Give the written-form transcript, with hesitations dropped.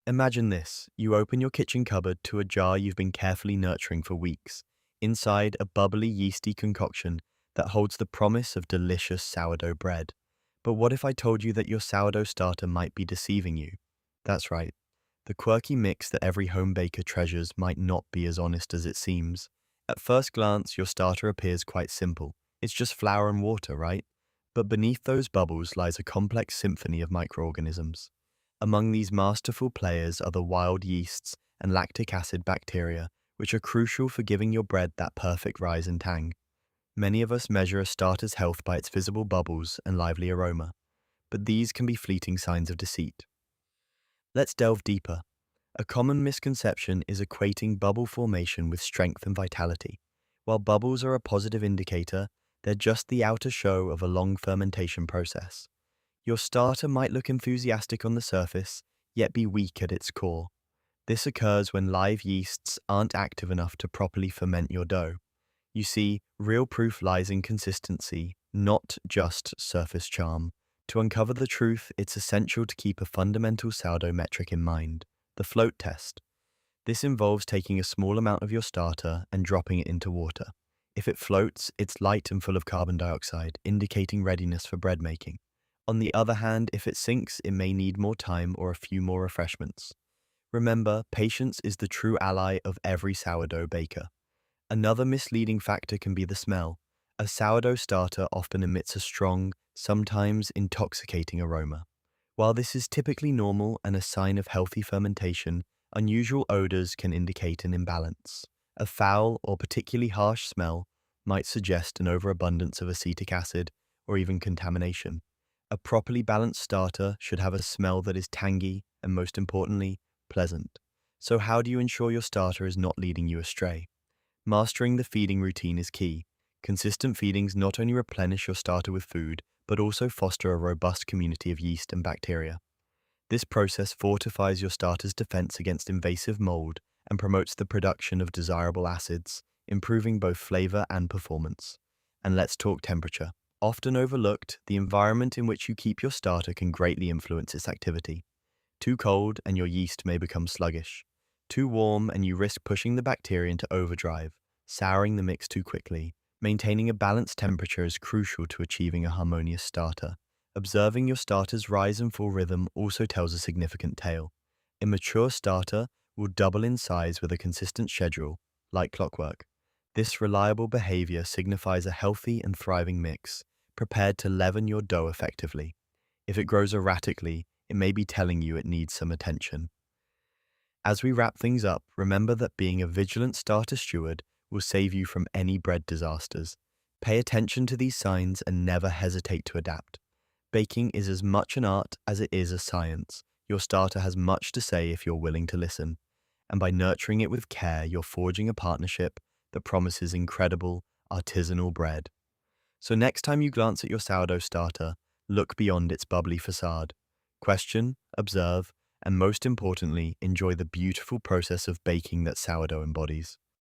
Imagine this. You open your kitchen cupboard to a jar you've been carefully nurturing for weeks. Inside, a bubbly, yeasty concoction that holds the promise of delicious sourdough bread. But what if I told you that your sourdough starter might be deceiving you? That's right. The quirky mix that every home baker treasures might not be as honest as it seems. At first glance, your starter appears quite simple. It's just flour and water, right? But beneath those bubbles lies a complex symphony of microorganisms. Among these masterful players are the wild yeasts and lactic acid bacteria, which are crucial for giving your bread that perfect rise and tang. Many of us measure a starter's health by its visible bubbles and lively aroma, but these can be fleeting signs of deceit. Let's delve deeper. A common misconception is equating bubble formation with strength and vitality. While bubbles are a positive indicator, they're just the outer show of a long fermentation process. Your starter might look enthusiastic on the surface, yet be weak at its core. This occurs when live yeasts aren't active enough to properly ferment your dough. You see, real proof lies in consistency, not just surface charm. To uncover the truth, it's essential to keep a fundamental sourdough metric in mind: the float test. This involves taking a small amount of your starter and dropping it into water. If it floats, it's light and full of carbon dioxide, indicating readiness for bread making. On the other hand, if it sinks, it may need more time or a few more refreshments. Remember, patience is the true ally of every sourdough baker. Another misleading factor can be the smell. A sourdough starter often emits a strong, sometimes intoxicating aroma. While this is typically normal and a sign of healthy fermentation, unusual odors can indicate an imbalance. A foul or particularly harsh smell might suggest an overabundance of acetic acid or even contamination. A properly balanced starter should have a smell that is tangy and, most importantly, pleasant. So how do you ensure your starter is not leading you astray? Mastering the feeding routine is key. Consistent feedings not only replenish your starter with food, but also foster a robust community of yeast and bacteria. This process fortifies your starter's defense against invasive mold and promotes the production of desirable acids, improving both flavor and performance. And let's talk temperature. Often overlooked, the environment in which you keep your starter can greatly influence its activity. Too cold and your yeast may become sluggish. Too warm and you risk pushing the bacteria into overdrive, souring the mix too quickly. Maintaining a balanced temperature is crucial to achieving a harmonious starter. Observing your starter's rise and fall rhythm also tells a significant tale. A mature starter will double in size with a consistent schedule, like clockwork. This reliable behavior signifies a healthy and thriving mix, prepared to leaven your dough effectively. If it grows erratically, it may be telling you it needs some attention. As we wrap things up, remember that being a vigilant starter steward will save you from any bread disasters. Pay attention to these signs and never hesitate to adapt. Baking is as much an art as it is a science. Your starter has much to say if you're willing to listen. And by nurturing it with care, you're forging a partnership that promises incredible, artisanal bread. So next time you glance at your sourdough starter, look beyond its bubbly facade. Question, observe, and most importantly, enjoy the beautiful process of baking that sourdough embodies.